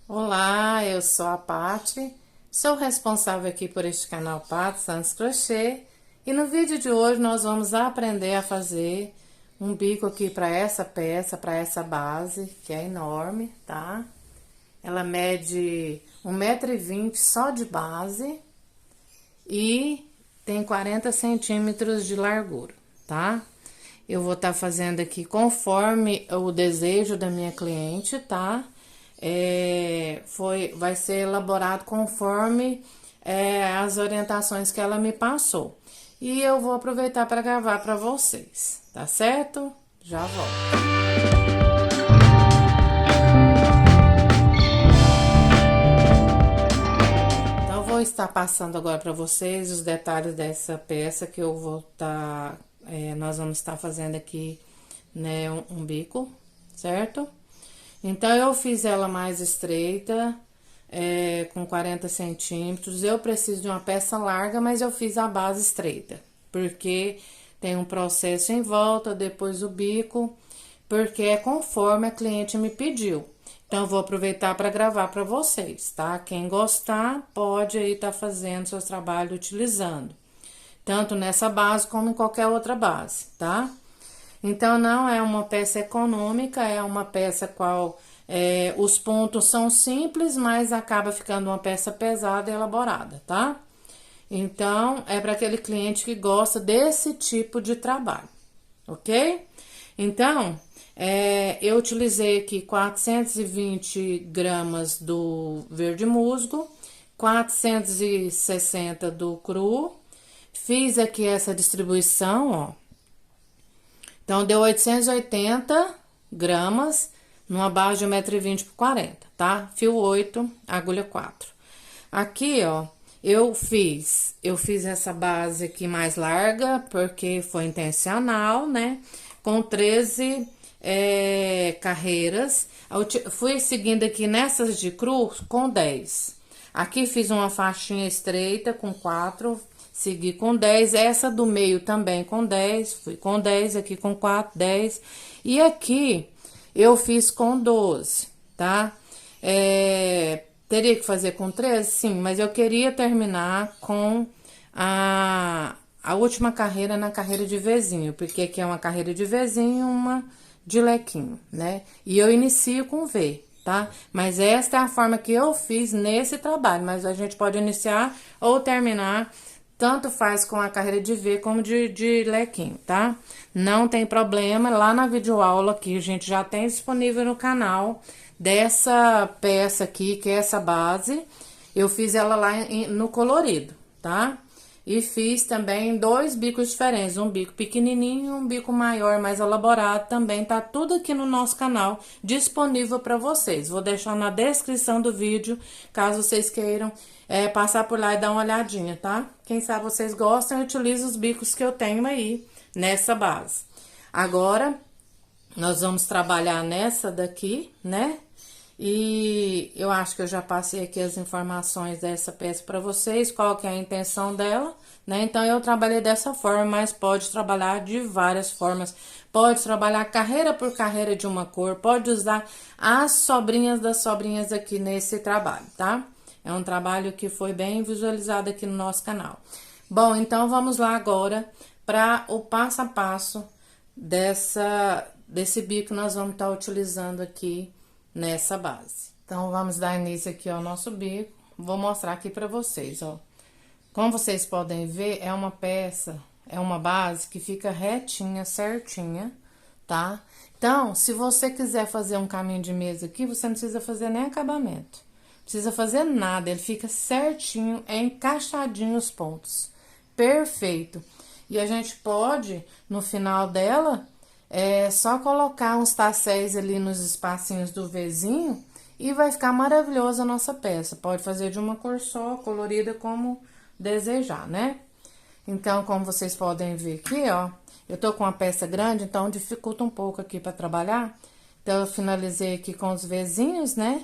Olá, eu sou a Paty, sou responsável aqui por este canal Paty Santos Crochê e no vídeo de hoje nós vamos aprender a fazer um bico aqui para essa peça, para essa base, que é enorme, tá? Ela mede 1,20 m só de base e tem 40 centímetros de largura, tá? Eu vou estar fazendo aqui conforme o desejo da minha cliente, tá? Vai ser elaborado conforme as orientações que ela me passou. E eu vou aproveitar para gravar para vocês, tá certo? Já volto. Então, eu vou estar passando agora para vocês os detalhes dessa peça que eu vou estar, nós vamos estar fazendo aqui, né, um bico, certo? Então, eu fiz ela mais estreita, com 40 centímetros. Eu preciso de uma peça larga, mas eu fiz a base estreita, porque tem um processo em volta, depois o bico, porque é conforme a cliente me pediu. Então, eu vou aproveitar para gravar para vocês, tá? Quem gostar, pode aí estar fazendo seus trabalhos utilizando, tanto nessa base como em qualquer outra base, tá? Então, não é uma peça econômica, é uma peça qual os pontos são simples, mas acaba ficando uma peça pesada e elaborada, tá? Então, é para aquele cliente que gosta desse tipo de trabalho, ok? Então, eu utilizei aqui 420 gramas do verde musgo, 460 do cru, fiz aqui essa distribuição, ó. Então, deu 880 gramas numa base de 1,20 m por 40, tá? Fio 8, agulha 4. Aqui, ó, eu fiz essa base aqui mais larga, porque foi intencional, né? Com 13 carreiras. Eu fui seguindo aqui nessas de cru com 10. Aqui fiz uma faixinha estreita com 4, segui com 10, essa do meio também com 10, fui com 10, aqui com 4, 10. E aqui eu fiz com 12, tá? Teria que fazer com 13? Sim, mas eu queria terminar com a última carreira na carreira de Vzinho, porque aqui é uma carreira de Vzinho e uma de lequinho, né? E eu inicio com V, tá? Mas esta é a forma que eu fiz nesse trabalho, mas a gente pode iniciar ou terminar, tanto faz com a carreira de V como de lequinho, tá? Não tem problema, lá na videoaula aqui a gente já tem disponível no canal dessa peça aqui, que é essa base, eu fiz ela lá no colorido, tá? E fiz também 2 bicos diferentes, um bico pequenininho e um bico maior, mais elaborado, também tá tudo aqui no nosso canal disponível para vocês. Vou deixar na descrição do vídeo, caso vocês queiram passar por lá e dar uma olhadinha, tá? Quem sabe vocês gostam e utilizam os bicos que eu tenho aí nessa base. Agora, nós vamos trabalhar nessa daqui, né? E eu acho que eu já passei aqui as informações dessa peça para vocês, qual que é a intenção dela, né? Então, eu trabalhei dessa forma, mas pode trabalhar de várias formas. Pode trabalhar carreira por carreira de uma cor, pode usar as sobrinhas das sobrinhas aqui nesse trabalho, tá? É um trabalho que foi bem visualizado aqui no nosso canal. Bom, então, vamos lá agora para o passo a passo desse bico que nós vamos estar utilizando aqui nessa base. Então, vamos dar início aqui ao nosso bico. Vou mostrar aqui pra vocês, ó. Como vocês podem ver, é uma peça, é uma base que fica retinha, certinha, tá? Então, se você quiser fazer um caminho de mesa aqui, você não precisa fazer nem acabamento. Não precisa fazer nada, ele fica certinho, encaixadinho os pontos. Perfeito. E a gente pode, no final dela, só colocar uns tasséis ali nos espacinhos do Vzinho e vai ficar maravilhosa a nossa peça. Pode fazer de uma cor só, colorida como desejar, né? Então, como vocês podem ver aqui, ó, eu tô com uma peça grande, então dificulta um pouco aqui para trabalhar. Então, eu finalizei aqui com os Vzinhos, né?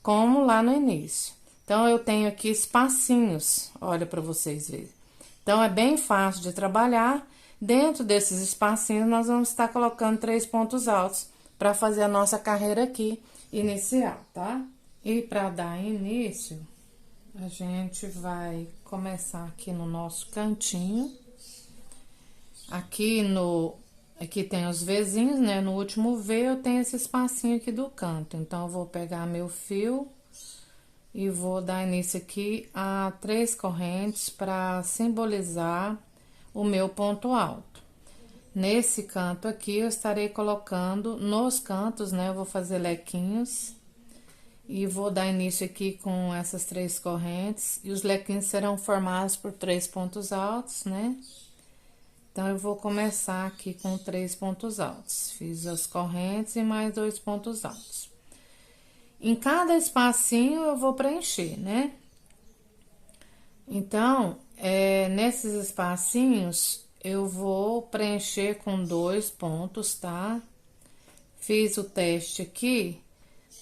Como lá no início. Então, eu tenho aqui espacinhos, olha para vocês verem. Então, é bem fácil de trabalhar. Dentro desses espacinhos, nós vamos estar colocando 3 pontos altos para fazer a nossa carreira aqui inicial, tá? E para dar início, a gente vai começar aqui no nosso cantinho. Aqui tem os Vzinhos, né? No último V eu tenho esse espacinho aqui do canto. Então, eu vou pegar meu fio e vou dar início aqui a 3 correntes para simbolizar o meu ponto alto. Nesse canto aqui, eu estarei colocando nos cantos, né? Eu vou fazer lequinhos e vou dar início aqui com essas 3 correntes. E os lequinhos serão formados por 3 pontos altos, né? Então, eu vou começar aqui com 3 pontos altos. Fiz as correntes e mais 2 pontos altos. Em cada espacinho, eu vou preencher, né? Então, nesses espacinhos, eu vou preencher com 2 pontos, tá? Fiz o teste aqui.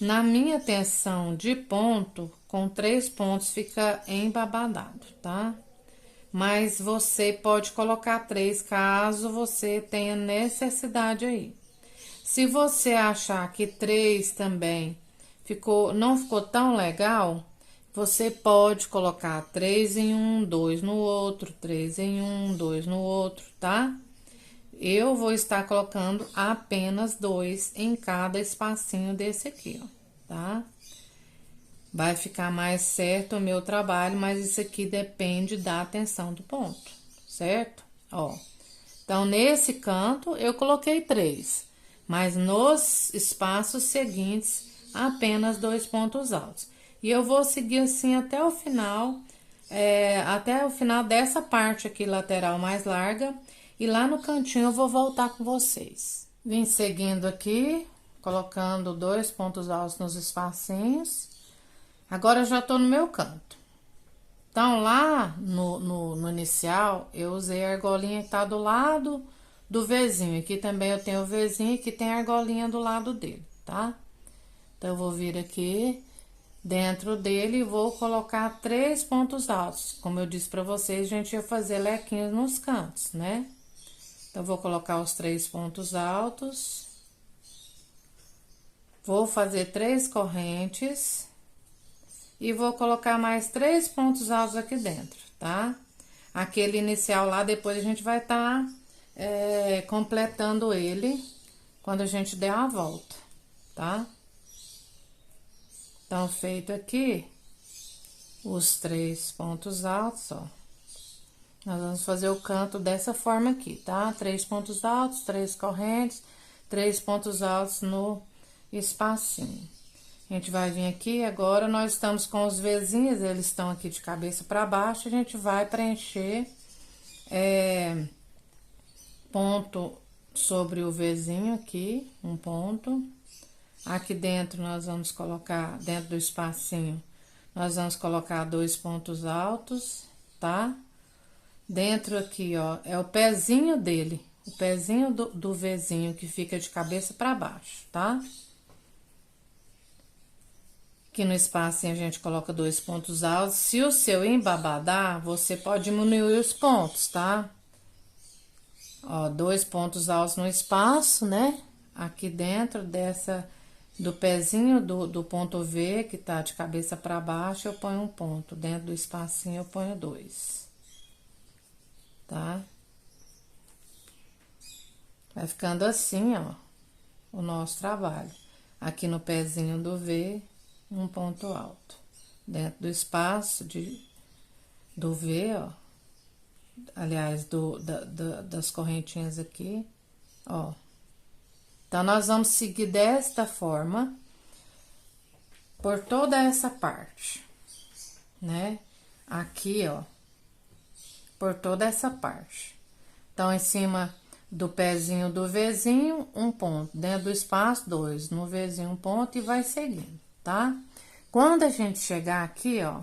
Na minha tensão de ponto, com 3 pontos fica embabadado, tá? Mas você pode colocar 3 caso você tenha necessidade aí. Se você achar que 3 também não ficou tão legal, você pode colocar 3 em um, 2 no outro, 3 em um, 2 no outro, tá? Eu vou estar colocando apenas 2 em cada espacinho desse aqui, ó, tá? Vai ficar mais certo o meu trabalho, mas isso aqui depende da tensão do ponto, certo? Ó, então, nesse canto, eu coloquei 3, mas nos espaços seguintes, apenas 2 pontos altos. E eu vou seguir assim até o final dessa parte aqui lateral mais larga, e lá no cantinho eu vou voltar com vocês. Vim seguindo aqui, colocando 2 pontos altos nos espacinhos. Agora, eu já tô no meu canto. Então, lá no inicial, eu usei a argolinha que tá do lado do Vzinho. Aqui também eu tenho o Vzinho e aqui tem a argolinha do lado dele, tá? Então, eu vou vir aqui dentro dele e vou colocar 3 pontos altos. Como eu disse pra vocês, a gente ia fazer lequinhos nos cantos, né? Então, eu vou colocar os 3 pontos altos. Vou fazer 3 correntes. E vou colocar mais 3 pontos altos aqui dentro, tá? Aquele inicial lá, depois a gente vai tá completando ele quando a gente der a volta, tá? Então, feito aqui os 3 pontos altos, ó. Nós vamos fazer o canto dessa forma aqui, tá? 3 pontos altos, 3 correntes, 3 pontos altos no espacinho. A gente vai vir aqui, agora nós estamos com os Vzinhos, eles estão aqui de cabeça para baixo, a gente vai preencher ponto sobre o Vzinho aqui, um ponto. Aqui dentro nós vamos colocar, dentro do espacinho, nós vamos colocar 2 pontos altos, tá? Dentro aqui, ó, é o pezinho dele, o pezinho do Vzinho que fica de cabeça para baixo, tá? Aqui no espacinho a gente coloca 2 pontos altos. Se o seu embabadar, você pode diminuir os pontos, tá? Ó, 2 pontos altos no espaço, né? Aqui dentro do pezinho do ponto V, que tá de cabeça para baixo, eu ponho um ponto. Dentro do espacinho eu ponho 2. Tá? Vai ficando assim, ó, o nosso trabalho. Aqui no pezinho do V, um ponto alto. Dentro do espaço do V, ó. Aliás, das correntinhas aqui, ó. Então, nós vamos seguir desta forma por toda essa parte, né? Aqui, ó, por toda essa parte. Então, em cima do pezinho do Vzinho, um ponto. Dentro do espaço, 2. No Vzinho, um ponto e vai seguindo, tá? Quando a gente chegar aqui, ó,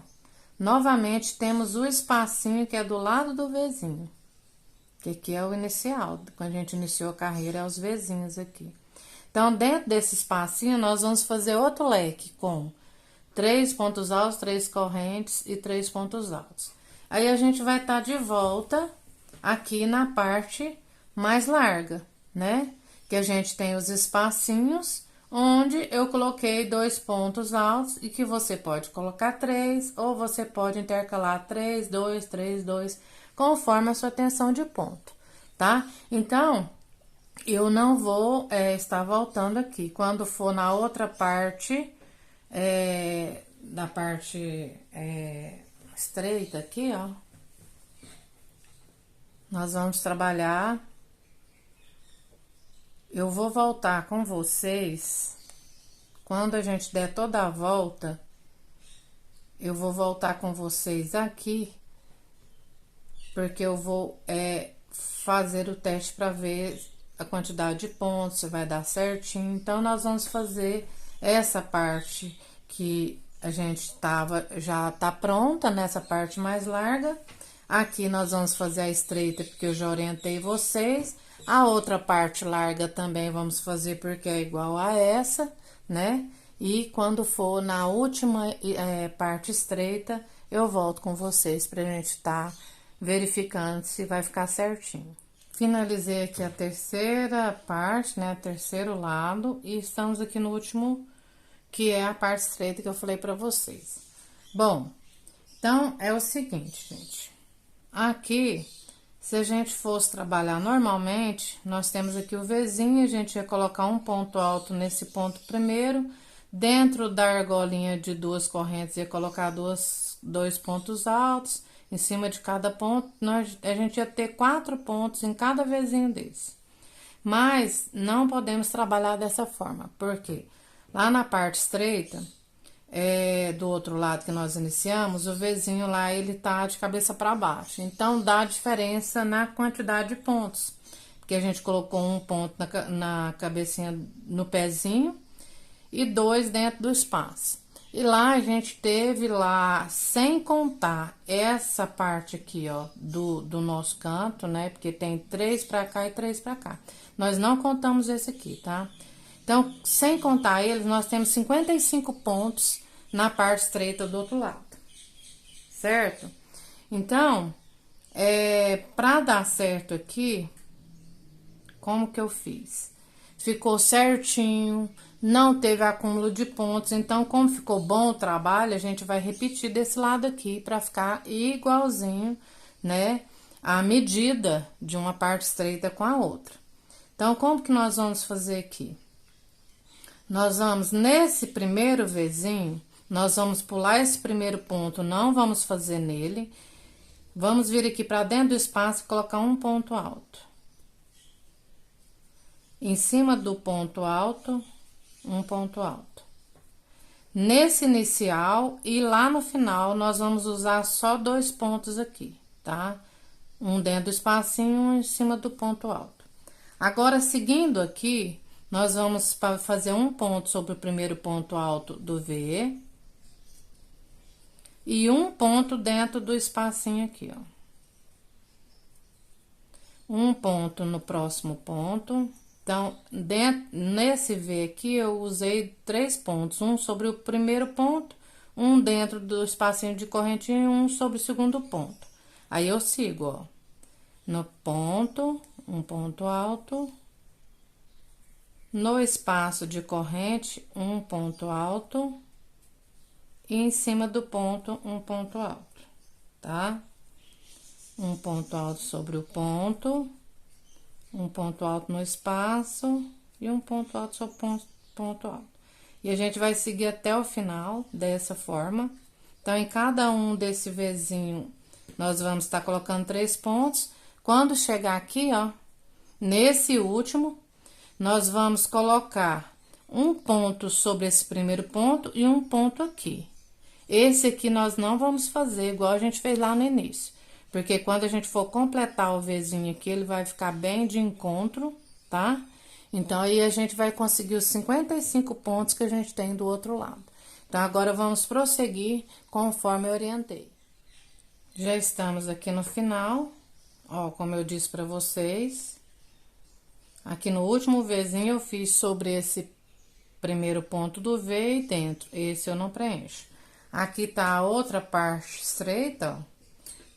novamente temos o espacinho que é do lado do Vzinho. Que aqui é o inicial. Quando a gente iniciou a carreira, é os Vzinhos aqui. Então, dentro desse espacinho, nós vamos fazer outro leque com 3 pontos altos, 3 correntes e 3 pontos altos. Aí, a gente vai estar de volta aqui na parte mais larga, né? Que a gente tem os espacinhos onde eu coloquei 2 pontos altos e que você pode colocar 3, ou você pode intercalar 3, 2, 3, 2, conforme a sua tensão de ponto, tá? Então, eu não vou estar voltando aqui. Quando for na outra parte, da parte estreita aqui, ó, nós vamos trabalhar. Eu vou voltar com vocês, quando a gente der toda a volta, eu vou voltar com vocês aqui, porque eu vou fazer o teste para ver a quantidade de pontos, se vai dar certinho. Então, nós vamos fazer essa parte que a gente já tá pronta, nessa parte mais larga. Aqui nós vamos fazer a estreita, porque eu já orientei vocês. A outra parte larga também vamos fazer, porque é igual a essa, né? E quando for na última parte estreita, eu volto com vocês pra gente tá verificando se vai ficar certinho. Finalizei aqui a terceira parte, né? Terceiro lado, e estamos aqui no último, que é a parte estreita que eu falei pra vocês. Bom, então é o seguinte, gente. Aqui, se a gente fosse trabalhar normalmente, nós temos aqui o Vzinho, a gente ia colocar um ponto alto nesse ponto primeiro. Dentro da argolinha de 2 correntes, ia colocar 2 pontos altos. Em cima de cada ponto, a gente ia ter 4 pontos em cada Vzinho desse. Mas não podemos trabalhar dessa forma, porque lá na parte estreita, do outro lado que nós iniciamos, o Vzinho lá, ele tá de cabeça para baixo. Então, dá diferença na quantidade de pontos. Porque a gente colocou um ponto na cabecinha, no pezinho, e 2 dentro do espaço. E lá a gente teve lá, sem contar essa parte aqui, ó, do nosso canto, né? Porque tem 3 pra cá e 3 pra cá. Nós não contamos esse aqui, tá? Então, sem contar eles, nós temos 55 pontos na parte estreita do outro lado, certo? Então, pra dar certo aqui, como que eu fiz? Ficou certinho, não teve acúmulo de pontos. Então, como ficou bom o trabalho, a gente vai repetir desse lado aqui para ficar igualzinho, né? A medida de uma parte estreita com a outra. Então, como que nós vamos fazer aqui? Nós vamos, nesse primeiro Vzinho, nós vamos pular esse primeiro ponto, não vamos fazer nele. Vamos vir aqui para dentro do espaço e colocar um ponto alto. Em cima do ponto alto, um ponto alto. Nesse inicial e lá no final, nós vamos usar só 2 pontos aqui, tá? Um dentro do espacinho, um em cima do ponto alto. Agora, seguindo aqui, nós vamos fazer um ponto sobre o primeiro ponto alto do V. E um ponto dentro do espacinho aqui, ó. Um ponto no próximo ponto. Então, nesse V aqui, eu usei 3 pontos. Um sobre o primeiro ponto, um dentro do espacinho de corrente e um sobre o segundo ponto. Aí, eu sigo, ó. No ponto, um ponto alto. No espaço de corrente, um ponto alto. E em cima do ponto, um ponto alto, tá? Um ponto alto sobre o ponto. Um ponto alto no espaço e um ponto alto sobre ponto alto. E a gente vai seguir até o final dessa forma. Então, em cada um desse Vzinho, nós vamos estar colocando 3 pontos. Quando chegar aqui, ó, nesse último, nós vamos colocar um ponto sobre esse primeiro ponto e um ponto aqui. Esse aqui nós não vamos fazer igual a gente fez lá no início. Porque quando a gente for completar o Vzinho aqui, ele vai ficar bem de encontro, tá? Então, aí a gente vai conseguir os 55 pontos que a gente tem do outro lado. Então, agora vamos prosseguir conforme eu orientei. Já estamos aqui no final, ó, como eu disse pra vocês. Aqui no último Vzinho eu fiz sobre esse primeiro ponto do V e dentro. Esse eu não preencho. Aqui tá a outra parte estreita, ó.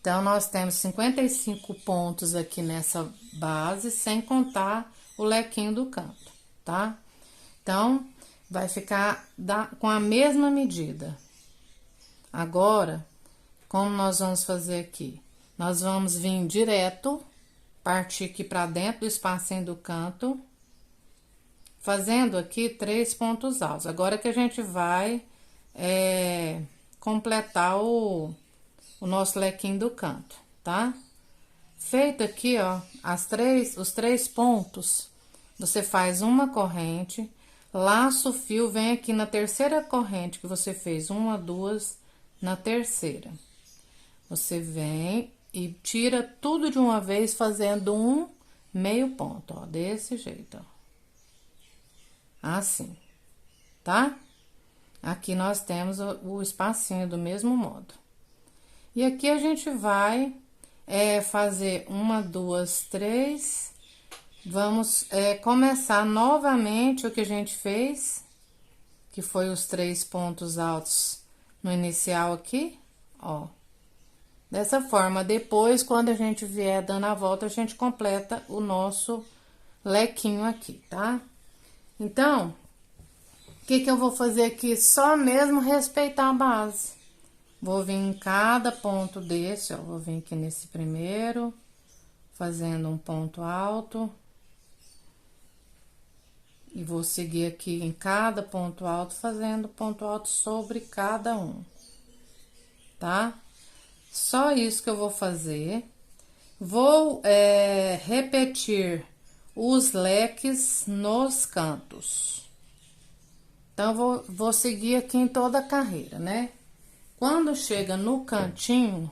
Então, nós temos 55 pontos aqui nessa base, sem contar o lequinho do canto, tá? Então, vai ficar com a mesma medida. Agora, como nós vamos fazer aqui? Nós vamos vir direto, partir aqui pra dentro do espacinho do canto, fazendo aqui 3 pontos altos. Agora que a gente vai completar o nosso lequinho do canto, tá? Feito aqui, ó, os 3 pontos, você faz uma corrente, laça o fio, vem aqui na terceira corrente que você fez, 1, 2, na terceira. Você vem e tira tudo de uma vez, fazendo um meio ponto, ó, desse jeito, ó. Assim, tá? Aqui nós temos o espacinho do mesmo modo. E aqui a gente vai fazer 1, 2, 3. Vamos começar novamente o que a gente fez, que foi os 3 pontos altos no inicial aqui, ó. Dessa forma, depois, quando a gente vier dando a volta, a gente completa o nosso lequinho aqui, tá? Então, o que eu vou fazer aqui? Só mesmo respeitar a base. Vou vir em cada ponto desse, ó, vou vir aqui nesse primeiro, fazendo um ponto alto. E vou seguir aqui em cada ponto alto, fazendo ponto alto sobre cada um, tá? Só isso que eu vou fazer. Vou repetir os leques nos cantos. Então, vou seguir aqui em toda a carreira, né? Quando chega no cantinho,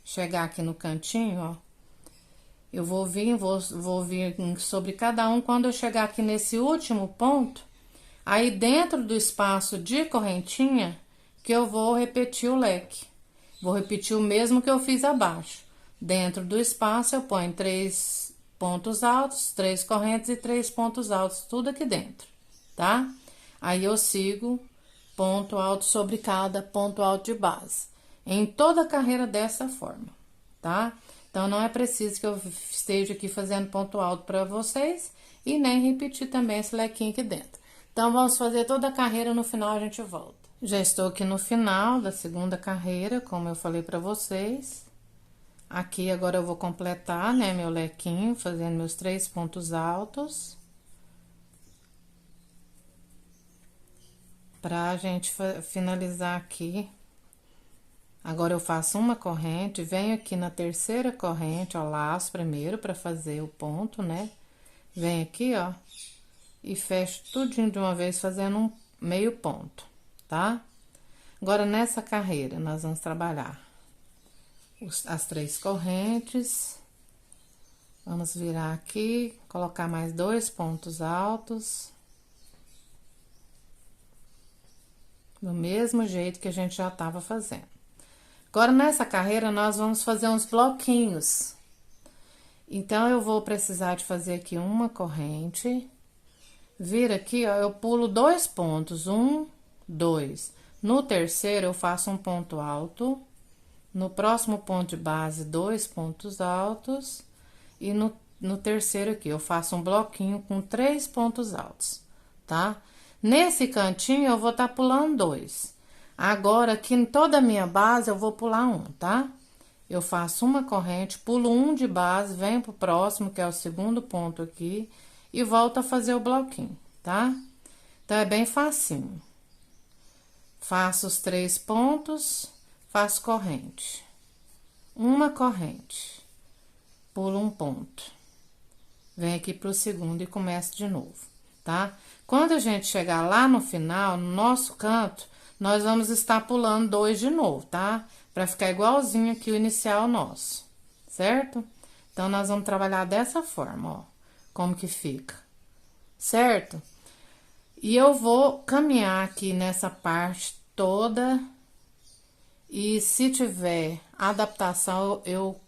chegar aqui no cantinho, ó, eu vou vir sobre cada um. Quando eu chegar aqui nesse último ponto, aí dentro do espaço de correntinha, que eu vou repetir o leque. Vou repetir o mesmo que eu fiz abaixo. Dentro do espaço, eu ponho 3 pontos altos, 3 correntes e 3 pontos altos, tudo aqui dentro, tá? Aí, eu sigo ponto alto sobre cada ponto alto de base. Em toda a carreira dessa forma, tá? Então, não é preciso que eu esteja aqui fazendo ponto alto para vocês e nem repetir também esse lequinho aqui dentro. Então, vamos fazer toda a carreira, no final a gente volta. Já estou aqui no final da segunda carreira, como eu falei para vocês. Aqui, agora eu vou completar, né, meu lequinho, fazendo meus 3 pontos altos. Pra gente finalizar aqui. Agora, eu faço uma corrente, venho aqui na terceira corrente, ó, laço primeiro pra fazer o ponto, né? Venho aqui, ó, e fecho tudinho de uma vez, fazendo um meio ponto, tá? Agora, nessa carreira, nós vamos trabalhar as 3 correntes. Vamos virar aqui, colocar mais 2 pontos altos. Do mesmo jeito que a gente já tava fazendo. Agora, nessa carreira, nós vamos fazer uns bloquinhos. Então, eu vou precisar de fazer aqui uma corrente. Vira aqui, ó, eu pulo 2 pontos, 1, 2. No terceiro, eu faço um ponto alto. No próximo ponto de base, 2 pontos altos. E no terceiro aqui, eu faço um bloquinho com 3 pontos altos, tá? Nesse cantinho, eu vou tá pulando 2. Agora, aqui em toda a minha base, eu vou pular 1, tá? Eu faço uma corrente, pulo 1 de base, venho pro próximo, que é o segundo ponto aqui, e volto a fazer o bloquinho, tá? Então, é bem facinho. Faço os 3 pontos, faço corrente. Uma corrente. Pulo um ponto. Venho aqui pro segundo e começo de novo, tá? Quando a gente chegar lá no final, no nosso canto, nós vamos estar pulando 2 de novo, tá? Pra ficar igualzinho aqui o inicial nosso, certo? Então, nós vamos trabalhar dessa forma, ó, como que fica, certo? E eu vou caminhar aqui nessa parte toda, e se tiver adaptação,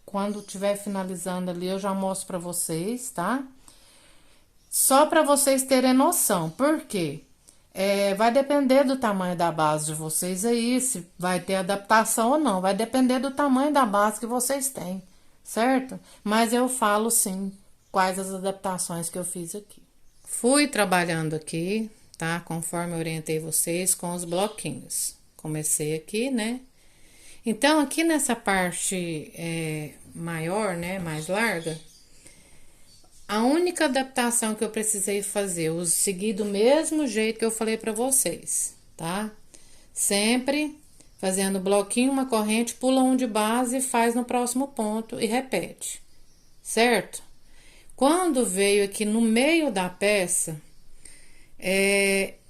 quando tiver finalizando ali, eu já mostro pra vocês, tá? Só pra vocês terem noção, por quê? Vai depender do tamanho da base de vocês aí, se vai ter adaptação ou não. Vai depender do tamanho da base que vocês têm, certo? Mas eu falo, sim, quais as adaptações que eu fiz aqui. Fui trabalhando aqui, tá? Conforme eu orientei vocês com os bloquinhos. Comecei aqui, né? Então, aqui nessa parte maior, né, mais larga, a única adaptação que eu precisei fazer, eu segui do mesmo jeito que eu falei pra vocês, tá? Sempre fazendo bloquinho, uma corrente, pula um de base, faz no próximo ponto e repete, certo? Quando veio aqui no meio da peça,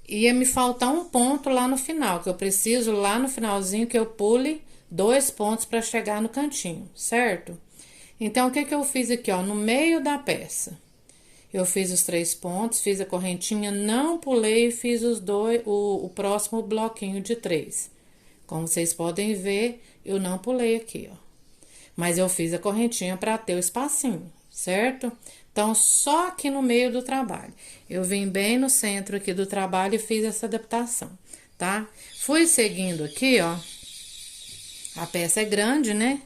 ia me faltar um ponto lá no final, que eu preciso lá no finalzinho que eu pule 2 pontos para chegar no cantinho, certo? Então, o que que eu fiz aqui, ó, no meio da peça? Eu fiz os 3 pontos, fiz a correntinha, não pulei e fiz o próximo bloquinho de 3. Como vocês podem ver, eu não pulei aqui, ó. Mas eu fiz a correntinha para ter o espacinho, certo? Então, só aqui no meio do trabalho. Eu vim bem no centro aqui do trabalho e fiz essa adaptação, tá? Fui seguindo aqui, ó. A peça é grande, né?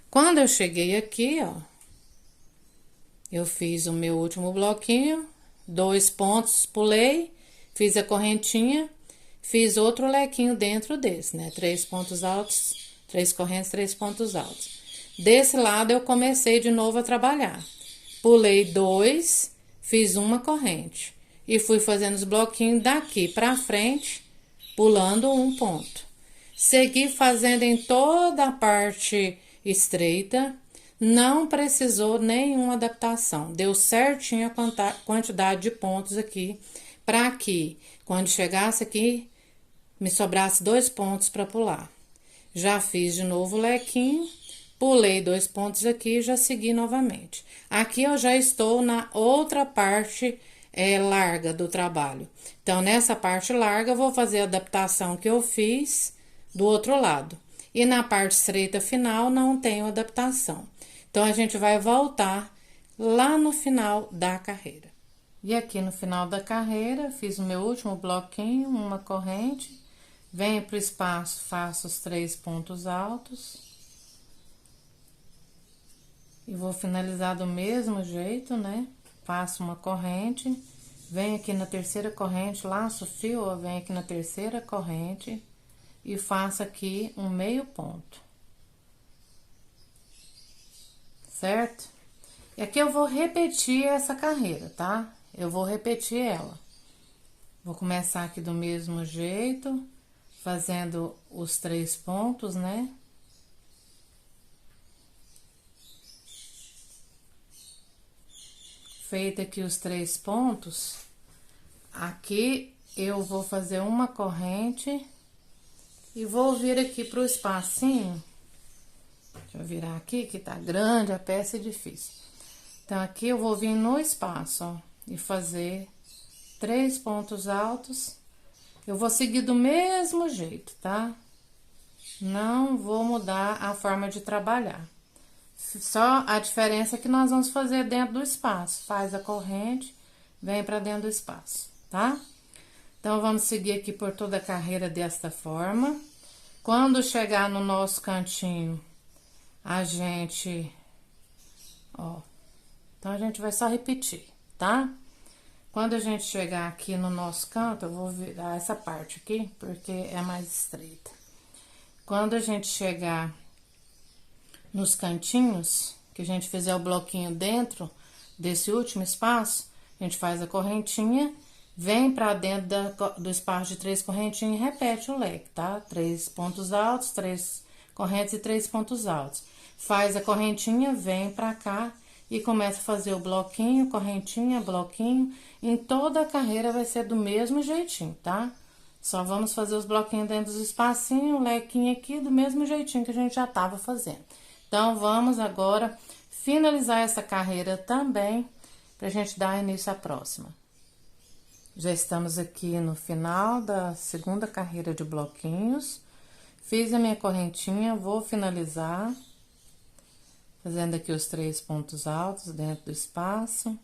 Quando eu cheguei aqui, ó, eu fiz o meu último bloquinho, 2 pontos, pulei, fiz a correntinha, fiz outro lequinho dentro desse, né? 3 pontos altos, 3 correntes, 3 pontos altos. Desse lado, eu comecei de novo a trabalhar. Pulei 2, fiz uma corrente e fui fazendo os bloquinhos daqui pra frente, pulando um ponto. Segui fazendo em toda a parte estreita, não precisou nenhuma adaptação. Deu certinho a quantidade de pontos aqui, para que quando chegasse aqui, me sobrasse 2 pontos para pular. Já fiz de novo o lequinho, pulei 2 pontos aqui e já segui novamente. Aqui eu já estou na outra parte larga do trabalho. Então, nessa parte larga, eu vou fazer a adaptação que eu fiz do outro lado. E na parte estreita final, não tenho adaptação. Então, a gente vai voltar lá no final da carreira. E aqui no final da carreira, fiz o meu último bloquinho, uma corrente. Venho pro espaço, faço os 3 pontos altos. E vou finalizar do mesmo jeito, né? Faço uma corrente, venho aqui na terceira corrente, laço o fio, ó, venho aqui na terceira corrente e faço aqui um meio ponto. Certo? E aqui eu vou repetir essa carreira, tá? Eu vou repetir ela. Vou começar aqui do mesmo jeito, fazendo os 3 pontos, né? Feito aqui os 3 pontos, aqui eu vou fazer uma corrente e vou vir aqui pro espacinho. Deixa eu virar aqui, que tá grande, a peça é difícil. Então, aqui eu vou vir no espaço, ó, e fazer 3 pontos altos. Eu vou seguir do mesmo jeito, tá? Não vou mudar a forma de trabalhar. Só a diferença é que nós vamos fazer dentro do espaço. Faz a corrente, vem pra dentro do espaço, tá? Então, vamos seguir aqui por toda a carreira desta forma. Quando chegar no nosso cantinho, a gente... Ó, então, a gente vai só repetir, tá? Quando a gente chegar aqui no nosso canto, eu vou virar essa parte aqui, porque é mais estreita. Quando a gente chegar nos cantinhos, que a gente fizer o bloquinho dentro desse último espaço, a gente faz a correntinha, vem pra dentro do espaço de 3 correntinhas e repete o leque, tá? 3 pontos altos, 3 correntes e 3 pontos altos. Faz a correntinha, vem pra cá e começa a fazer o bloquinho, correntinha, bloquinho. Em toda a carreira vai ser do mesmo jeitinho, tá? Só vamos fazer os bloquinhos dentro dos espacinhos, o lequinho aqui, do mesmo jeitinho que a gente já tava fazendo. Então, vamos agora finalizar essa carreira também, pra gente dar início à próxima. Já estamos aqui no final da segunda carreira de bloquinhos. Fiz a minha correntinha, vou finalizar, fazendo aqui os 3 pontos altos dentro do espaço.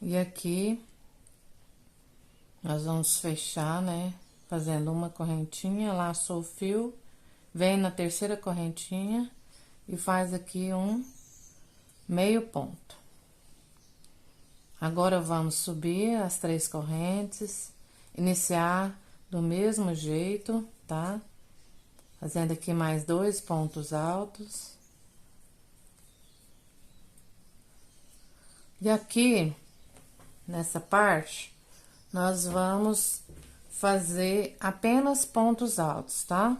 E aqui, nós vamos fechar, né? Fazendo uma correntinha, laço o fio, vem na terceira correntinha e faz aqui um meio ponto. Agora, vamos subir as 3 correntes, iniciar do mesmo jeito, tá? Fazendo aqui mais 2 pontos altos. E aqui, nessa parte, nós vamos fazer apenas pontos altos, tá?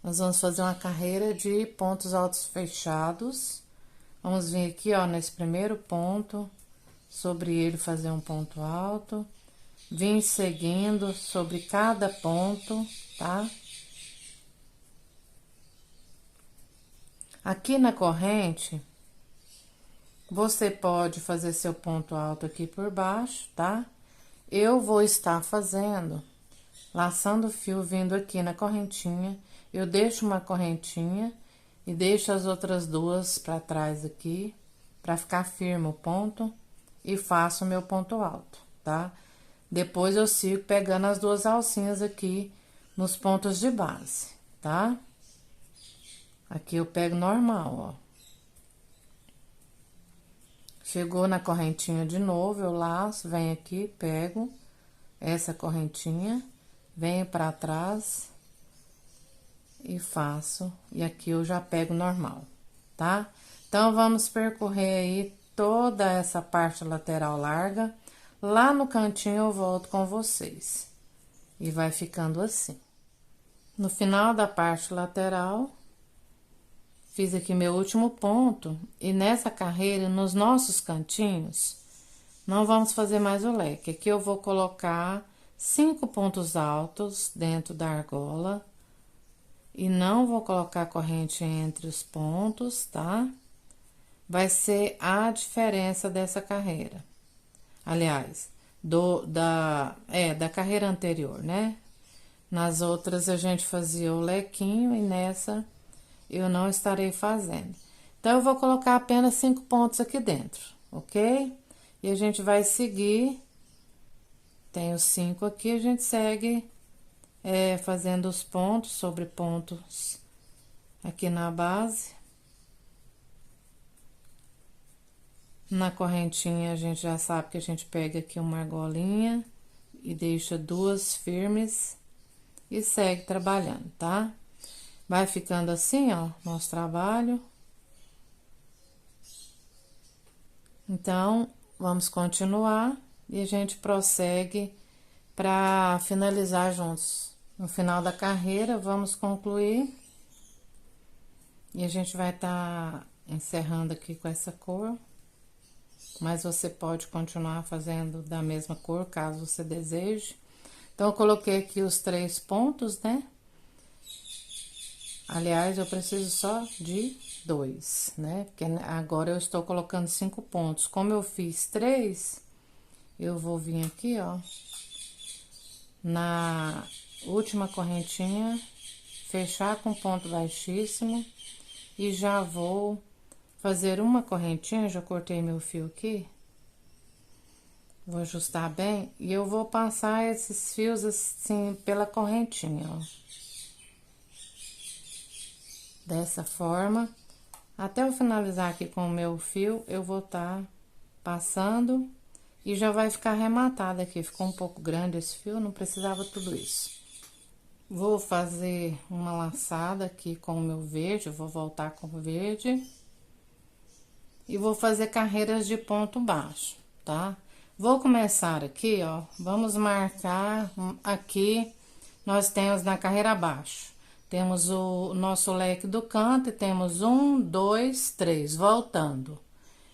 Nós vamos fazer uma carreira de pontos altos fechados. Vamos vir aqui, ó, nesse primeiro ponto, sobre ele fazer um ponto alto. Vim seguindo sobre cada ponto, tá? Aqui na corrente, você pode fazer seu ponto alto aqui por baixo, tá? Eu vou estar fazendo, laçando o fio, vindo aqui na correntinha. Eu deixo uma correntinha e deixo as outras duas pra trás aqui, pra ficar firme o ponto, e faço o meu ponto alto, tá? Depois eu sigo pegando as 2 alcinhas aqui nos pontos de base, tá? Aqui eu pego normal, ó. Chegou na correntinha de novo, eu laço, venho aqui, pego essa correntinha, venho pra trás e faço, e aqui eu já pego normal, tá? Então, vamos percorrer aí toda essa parte lateral larga. Lá no cantinho eu volto com vocês. E vai ficando assim. No final da parte lateral, fiz aqui meu último ponto, e nessa carreira, nos nossos cantinhos, não vamos fazer mais o leque. Aqui eu vou colocar 5 pontos altos dentro da argola, e não vou colocar corrente entre os pontos, tá? Vai ser a diferença dessa carreira. Aliás, da carreira anterior, né? Nas outras a gente fazia o lequinho, e nessa eu não estarei fazendo. Então, eu vou colocar apenas 5 pontos aqui dentro, ok? E a gente vai seguir, tem os 5 aqui, a gente segue fazendo os pontos sobre pontos aqui na base. Na correntinha, a gente já sabe que a gente pega aqui uma argolinha e deixa 2 firmes e segue trabalhando, tá? Vai ficando assim, ó, nosso trabalho. Então, vamos continuar e a gente prossegue para finalizar juntos. No final da carreira, vamos concluir. E a gente vai estar encerrando aqui com essa cor. Mas você pode continuar fazendo da mesma cor, caso você deseje. Então, eu coloquei aqui os 3 pontos, né? Aliás, eu preciso só de 2, né? Porque agora eu estou colocando 5 pontos. Como eu fiz 3, eu vou vir aqui, ó, na última correntinha, fechar com ponto baixíssimo e já vou fazer uma correntinha. Já cortei meu fio aqui, vou ajustar bem e eu vou passar esses fios assim pela correntinha, ó, dessa forma. Até eu finalizar aqui com o meu fio, eu vou estar passando e já vai ficar arrematado aqui. Ficou um pouco grande esse fio, não precisava tudo isso. Vou fazer uma laçada aqui com o meu verde, eu vou voltar com o verde. E vou fazer carreiras de ponto baixo, tá? Vou começar aqui, ó, vamos marcar aqui, nós temos na carreira abaixo, temos o nosso leque do canto e temos 1, 2, 3, voltando.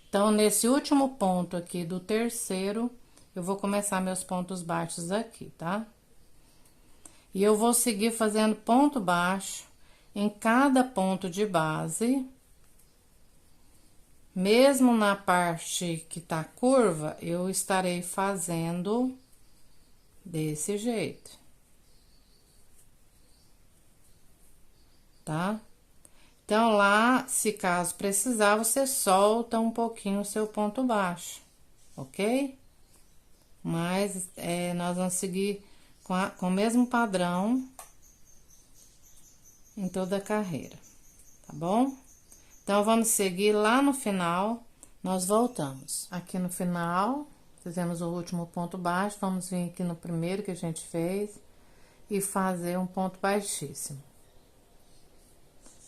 Então, nesse último ponto aqui do terceiro, eu vou começar meus pontos baixos aqui, tá? E eu vou seguir fazendo ponto baixo em cada ponto de base. Mesmo na parte que tá curva, eu estarei fazendo desse jeito. Tá? Então, lá, se caso precisar, você solta um pouquinho o seu ponto baixo, ok? Mas, nós vamos seguir com o mesmo padrão em toda a carreira, tá bom? Então, vamos seguir lá no final, Nós voltamos. Aqui no final, fizemos o último ponto baixo, vamos vir aqui no primeiro que a gente fez e fazer um ponto baixíssimo.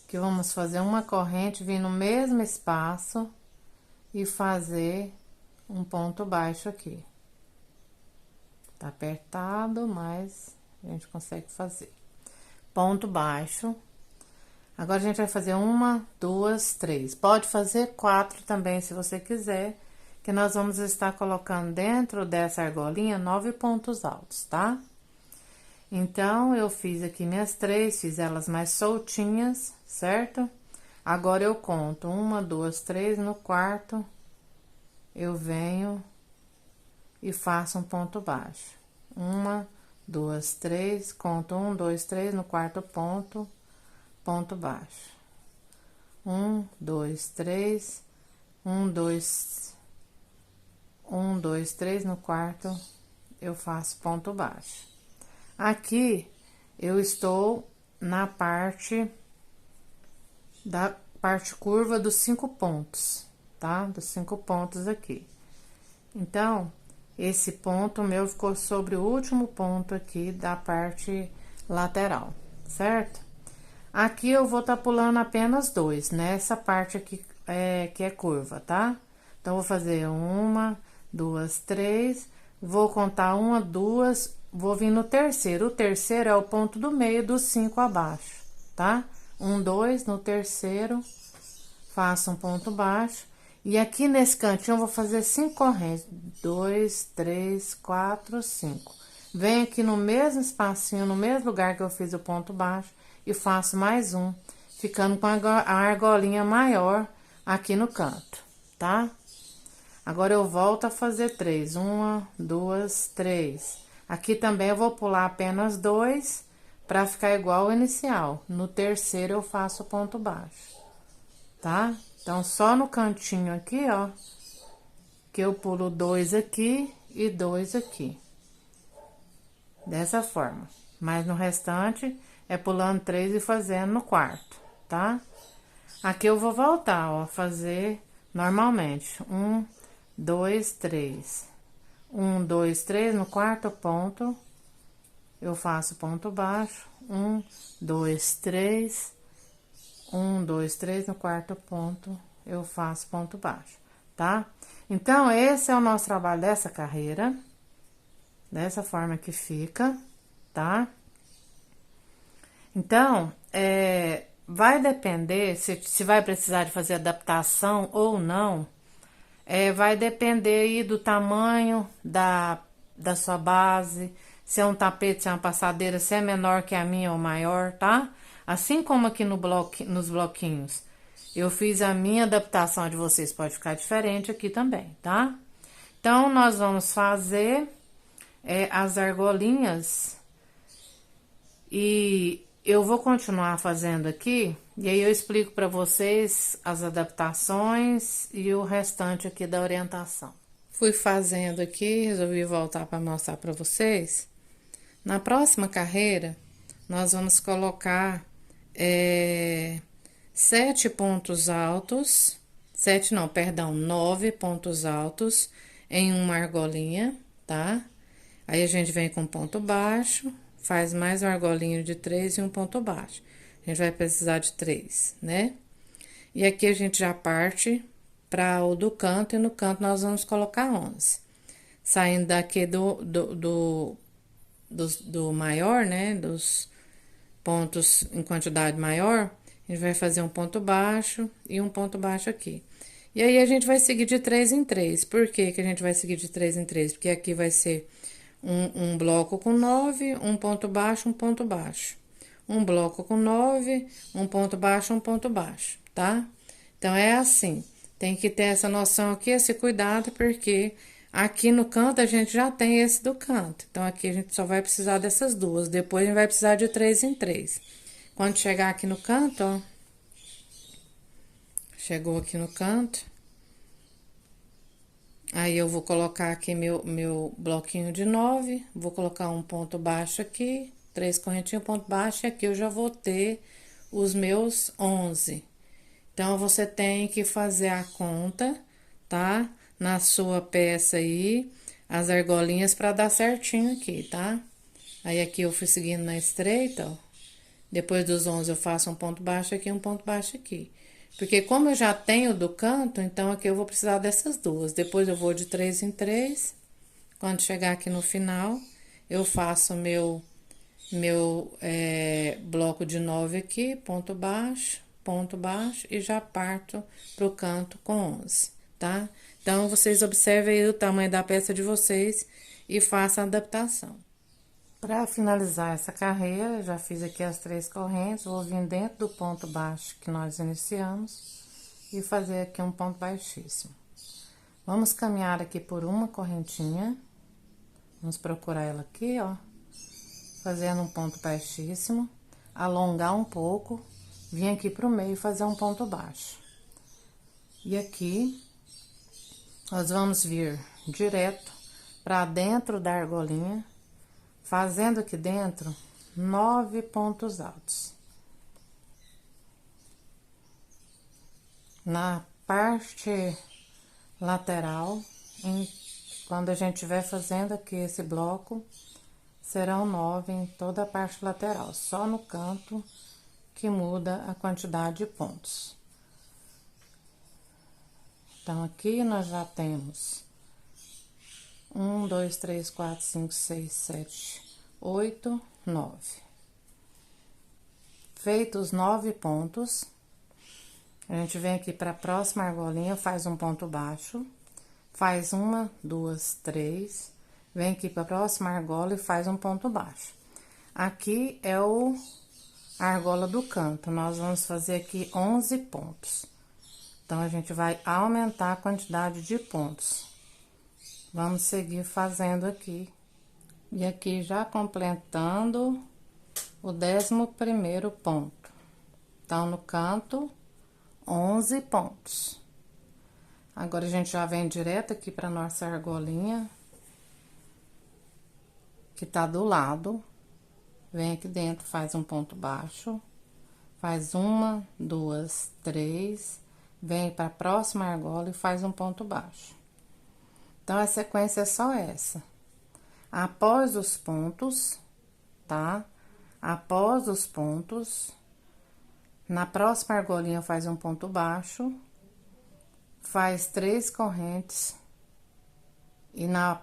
Que vamos fazer uma corrente, vir no mesmo espaço e fazer um ponto baixo aqui. Tá apertado, mas a gente consegue fazer. Ponto baixo. Agora, a gente vai fazer 1, 2, 3. Pode fazer 4 também, se você quiser, que nós vamos estar colocando dentro dessa argolinha 9 pontos altos, tá? Então, eu fiz aqui minhas 3, fiz elas mais soltinhas, certo? Agora, eu conto 1, 2, 3, no quarto, eu venho e faço um ponto baixo. 1, 2, 3, conto 1, 2, 3, no quarto ponto, ponto baixo. 1, 2, 3, 1, 2, 3, no quarto, eu faço ponto baixo. Aqui, eu estou na parte da parte curva dos 5 pontos, tá? Dos 5 pontos aqui. Então, esse ponto meu ficou sobre o último ponto aqui da parte lateral, certo? Aqui eu vou tá pulando apenas 2, nessa parte aqui que é curva, tá? Então, vou fazer 1, 2, 3, vou contar 1, 2, vou vir no terceiro. O terceiro é o ponto do meio dos 5 abaixo, tá? 1, 2, no terceiro, faço um ponto baixo. E aqui nesse cantinho eu vou fazer 5 correntes. 2, 3, 4, 5. Venho aqui no mesmo espacinho, no mesmo lugar que eu fiz o ponto baixo, e faço mais um, ficando com a argolinha maior aqui no canto, tá? Agora, eu volto a fazer 3. 1, 2, 3. Aqui também eu vou pular apenas 2, pra ficar igual ao inicial. No terceiro, eu faço ponto baixo, tá? Então, só no cantinho aqui, ó, que eu pulo 2 aqui e 2 aqui. Dessa forma. Mas no restante, é pulando 3 e fazendo no quarto, tá? Aqui eu vou voltar, ó, fazer normalmente. 1, 2, 3. 1, 2, 3, no quarto ponto, eu faço ponto baixo. 1, 2, 3. 1, 2, 3, no quarto ponto, eu faço ponto baixo, tá? Então, esse é o nosso trabalho dessa carreira, dessa forma que fica, tá? Então, vai depender se vai precisar de fazer adaptação ou não, vai depender aí do tamanho da sua base, se é um tapete, se é uma passadeira, se é menor que a minha ou maior, tá? Assim como aqui no nos bloquinhos, eu fiz a minha adaptação de vocês, pode ficar diferente aqui também, tá? Então, nós vamos fazer as argolinhas e eu vou continuar fazendo aqui, e aí eu explico para vocês as adaptações e o restante aqui da orientação. Fui fazendo aqui, resolvi voltar para mostrar para vocês. Na próxima carreira, nós vamos colocar 7 pontos altos, 7 não, perdão, 9 pontos altos em uma argolinha, tá? Aí, a gente vem com ponto baixo, faz mais um argolinho de 3 e um ponto baixo. A gente vai precisar de 3, né? E aqui a gente já parte para o do canto, e no canto nós vamos colocar 11. Saindo daqui do maior, né? Dos pontos em quantidade maior, a gente vai fazer um ponto baixo e um ponto baixo aqui. E aí, a gente vai seguir de 3 em 3. Por que que a gente vai seguir de 3 em 3? Porque aqui vai ser um bloco com 9, um ponto baixo, um ponto baixo. Um bloco com 9, um ponto baixo, um ponto baixo, tá? Então, é assim, tem que ter essa noção aqui, esse cuidado, porque aqui no canto a gente já tem esse do canto. Então, aqui a gente só vai precisar dessas duas, depois a gente vai precisar de 3 em 3. Quando chegar aqui no canto, ó, chegou aqui no canto, aí eu vou colocar aqui meu bloquinho de 9, vou colocar um ponto baixo aqui, 3 correntinhas, ponto baixo, e aqui eu já vou ter os meus 11. Então, você tem que fazer a conta, tá? Na sua peça aí, as argolinhas pra dar certinho aqui, tá? Aí aqui eu fui seguindo na estreita, ó. Depois dos 11 eu faço um ponto baixo aqui, um ponto baixo aqui. Porque como eu já tenho do canto, então aqui eu vou precisar dessas duas. Depois eu vou de 3 em 3. Quando chegar aqui no final, eu faço meu bloco de 9 aqui, ponto baixo e já parto pro canto com 11, tá? Então, vocês observem aí o tamanho da peça de vocês e façam a adaptação. Para finalizar essa carreira, já fiz aqui as 3 correntes, vou vir dentro do ponto baixo que nós iniciamos e fazer aqui um ponto baixíssimo. Vamos caminhar aqui por uma correntinha, vamos procurar ela aqui, ó, fazendo um ponto baixíssimo, alongar um pouco, vir aqui pro meio e fazer um ponto baixo. E aqui, nós vamos vir direto para dentro da argolinha, fazendo aqui dentro 9 pontos altos. Na parte lateral, quando a gente estiver fazendo aqui esse bloco, serão 9 em toda a parte lateral, só no canto que muda a quantidade de pontos. Então, aqui nós já temos 1, 2, 3, 4, 5, 6, 7, 8, 9. Feitos 9 pontos, a gente vem aqui para a próxima argolinha, faz um ponto baixo, faz 1, 2, 3, vem aqui para a próxima argola e faz um ponto baixo. Aqui é a argola do canto, nós vamos fazer aqui 11 pontos. Então, a gente vai aumentar a quantidade de pontos. Vamos seguir fazendo aqui. E aqui já completando o 11º ponto. Então, no canto, 11 pontos. Agora, a gente já vem direto aqui para nossa argolinha, que tá do lado. Vem aqui dentro, faz um ponto baixo, faz 1, 2, 3, vem para a próxima argola e faz um ponto baixo. Então, a sequência é só essa. Após os pontos, tá? Após os pontos, na próxima argolinha faz um ponto baixo, faz 3 correntes e na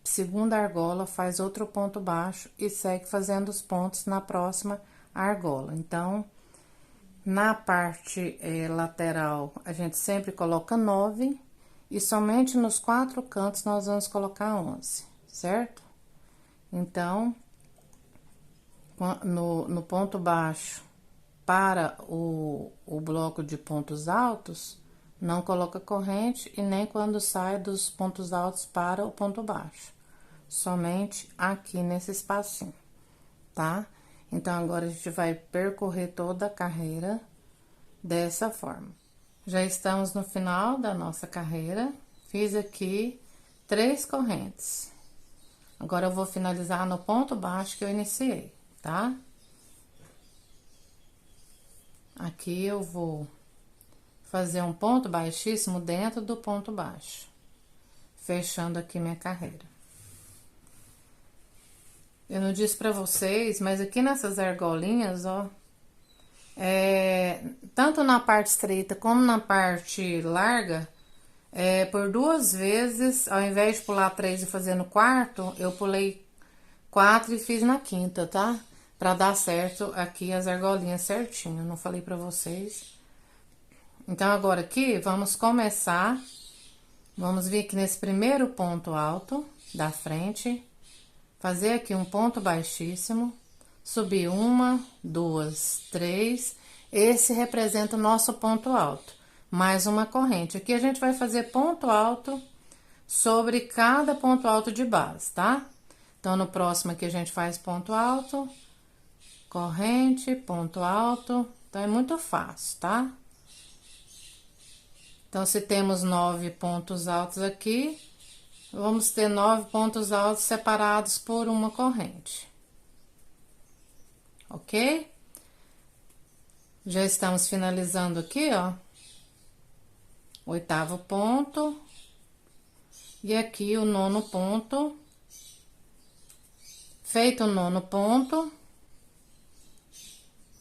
segunda argola faz outro ponto baixo e segue fazendo os pontos na próxima argola. Então, na parte lateral, a gente sempre coloca 9 e somente nos 4 cantos nós vamos colocar 11, certo? Então, no ponto baixo para o bloco de pontos altos, não coloca corrente e nem quando sai dos pontos altos para o ponto baixo. Somente aqui nesse espacinho, tá? Então, agora a gente vai percorrer toda a carreira dessa forma. Já estamos no final da nossa carreira. Fiz aqui 3 correntes. Agora, eu vou finalizar no ponto baixo que eu iniciei, tá? Aqui eu vou fazer um ponto baixíssimo dentro do ponto baixo, fechando aqui minha carreira. Eu não disse pra vocês, mas aqui nessas argolinhas, ó, tanto na parte estreita como na parte larga, por 2 vezes, ao invés de pular 3 e fazer no quarto, eu pulei 4 e fiz na quinta, tá? Pra dar certo aqui as argolinhas certinho, eu não falei pra vocês. Então, agora aqui, vamos começar, vamos vir aqui nesse primeiro ponto alto da frente, fazer aqui um ponto baixíssimo, subir 1, 2, 3, esse representa o nosso ponto alto, mais uma corrente. Aqui a gente vai fazer ponto alto sobre cada ponto alto de base, tá? Então, no próximo aqui a gente faz ponto alto, corrente, ponto alto, então é muito fácil, tá? Então, se temos 9 pontos altos aqui, vamos ter 9 pontos altos separados por uma corrente. Ok? Já estamos finalizando aqui, ó. 8º ponto, E aqui o nono ponto. Feito o nono ponto,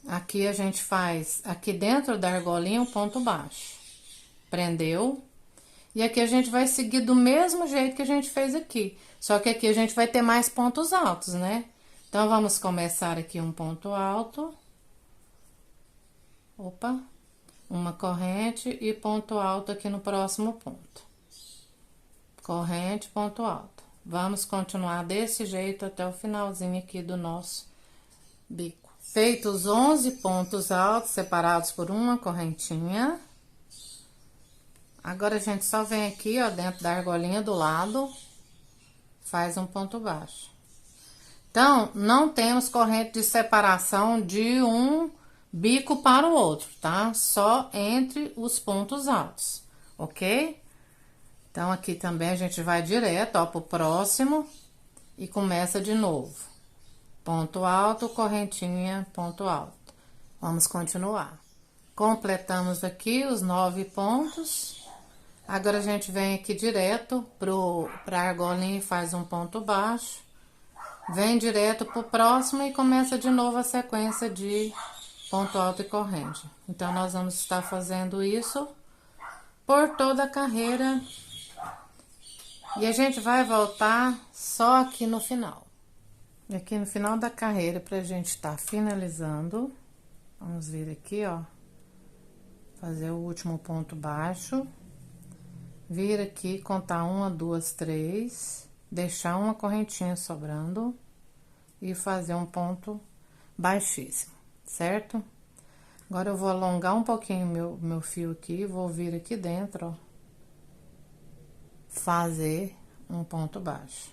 aqui a gente faz, aqui dentro da argolinha, um ponto baixo. Prendeu. E aqui a gente vai seguir do mesmo jeito que a gente fez aqui. Só que aqui a gente vai ter mais pontos altos, né? Então, vamos começar aqui um ponto alto. Opa. Uma corrente e ponto alto aqui no próximo ponto. Corrente, ponto alto. Vamos continuar desse jeito até o finalzinho aqui do nosso bico. Feitos 11 pontos altos, separados por uma correntinha. Agora, a gente só vem aqui, ó, dentro da argolinha do lado, faz um ponto baixo. Então, não temos corrente de separação de um bico para o outro, tá? Só entre os pontos altos, ok? Então, aqui também a gente vai direto, ó, pro próximo e começa de novo. Ponto alto, correntinha, ponto alto. Vamos continuar. Completamos aqui os 9 pontos. Agora, a gente vem aqui direto pra argolinha e faz um ponto baixo. Vem direto pro próximo e começa de novo a sequência de ponto alto e corrente. Então, nós vamos estar fazendo isso por toda a carreira. E a gente vai voltar só aqui no final. E aqui no final da carreira, pra gente estar finalizando, vamos vir aqui, ó, fazer o último ponto baixo, vir aqui, contar 1, 2, 3, deixar uma correntinha sobrando e fazer um ponto baixíssimo, certo? Agora, eu vou alongar um pouquinho meu fio aqui, vou vir aqui dentro, ó, fazer um ponto baixo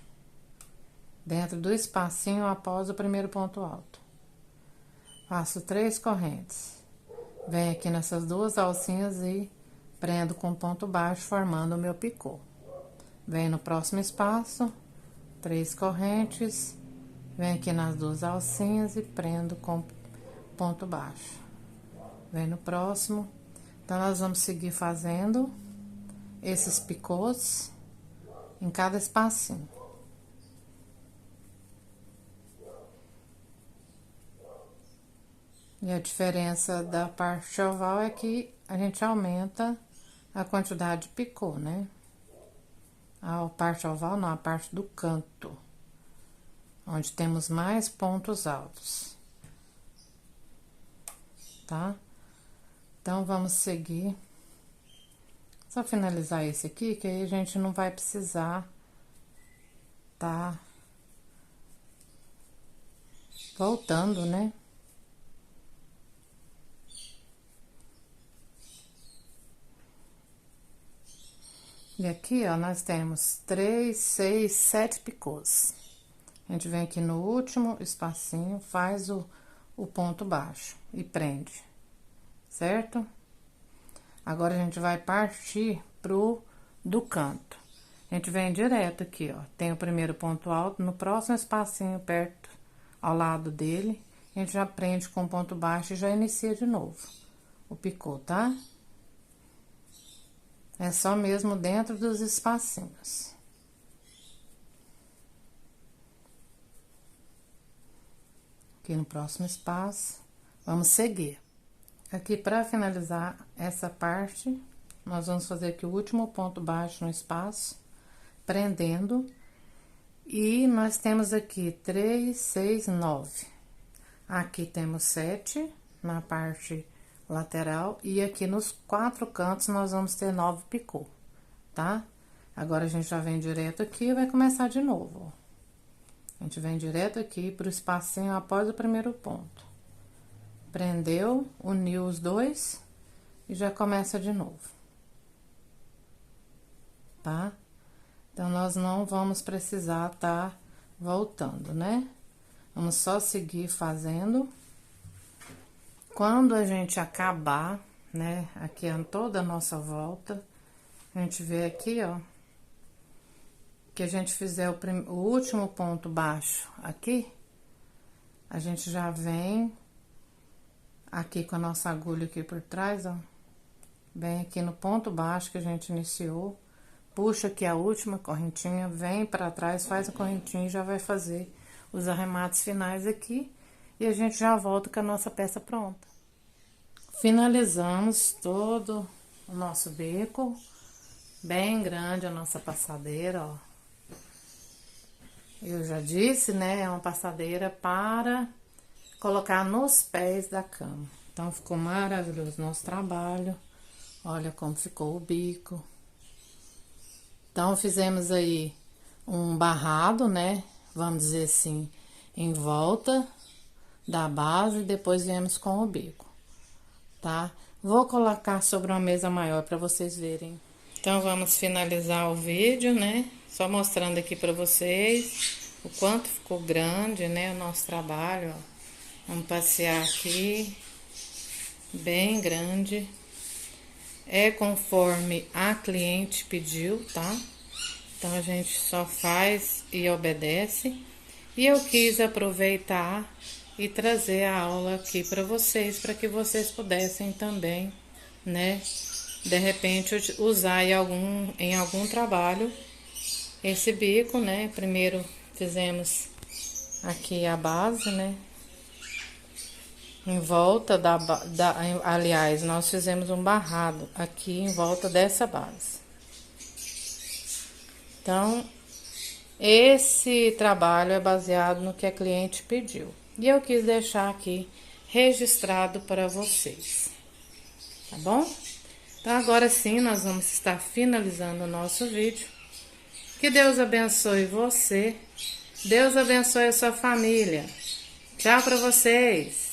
dentro do espacinho após o primeiro ponto alto. Faço 3 correntes, venho aqui nessas 2 alcinhas e prendo com ponto baixo, formando o meu picô. Venho no próximo espaço, 3 correntes, venho aqui nas 2 alcinhas e prendo com ponto baixo. Venho no próximo. Então, nós vamos seguir fazendo esses picôs em cada espacinho. E a diferença da parte oval é que a gente aumenta a quantidade de picô, né? A parte oval não, a parte do canto, onde temos mais pontos altos, tá? Então, vamos seguir. Só finalizar esse aqui, que aí a gente não vai precisar tá voltando, né? E aqui, ó, nós temos 3, 6, 7 picôs. A gente vem aqui no último espacinho, faz o ponto baixo e prende, certo? Agora, a gente vai partir do canto. A gente vem direto aqui, ó, tem o primeiro ponto alto, no próximo espacinho perto, ao lado dele, a gente já prende com ponto baixo e já inicia de novo o picô, tá? É só mesmo dentro dos espacinhos. Aqui no próximo espaço, vamos seguir. Aqui, para finalizar essa parte, nós vamos fazer aqui o último ponto baixo no espaço, prendendo. E nós temos aqui 3, 6, 9. Aqui temos 7 na parte lateral e aqui nos 4 cantos nós vamos ter 9 picô, tá? Agora, a gente já vem direto aqui e vai começar de novo, ó. A gente vem direto aqui pro espacinho após o primeiro ponto. Prendeu, uniu os 2 e já começa de novo, tá? Então, nós não vamos precisar tá voltando, né? Vamos só seguir fazendo. Quando a gente acabar, né, aqui em toda a nossa volta, a gente vê aqui, ó, que a gente fizer o último ponto baixo aqui, a gente já vem aqui com a nossa agulha aqui por trás, ó, vem aqui no ponto baixo que a gente iniciou, puxa aqui a última correntinha, vem pra trás, faz a correntinha e já vai fazer os arremates finais aqui. E a gente já volta com a nossa peça pronta. Finalizamos todo o nosso bico, bem grande a nossa passadeira, ó. Eu já disse, né, é uma passadeira para colocar nos pés da cama. Então, ficou maravilhoso o nosso trabalho. Olha como ficou o bico. Então, fizemos aí um barrado, né, vamos dizer assim, em volta da base e depois viemos com o bico, tá? Vou colocar sobre uma mesa maior para vocês verem. Então, vamos finalizar o vídeo, né? Só mostrando aqui para vocês o quanto ficou grande, né? O nosso trabalho, ó. Vamos passear aqui. Bem grande. É conforme a cliente pediu, tá? Então, a gente só faz e obedece. E eu quis aproveitar e trazer a aula aqui para que vocês pudessem também, né? De repente, usar em algum trabalho esse bico, né? Primeiro fizemos aqui a base, né? Em volta aliás, nós fizemos um barrado aqui em volta dessa base. Então, esse trabalho é baseado no que a cliente pediu. E eu quis deixar aqui registrado para vocês, tá bom? Então, agora sim, nós vamos estar finalizando o nosso vídeo. Que Deus abençoe você. Deus abençoe a sua família. Tchau para vocês.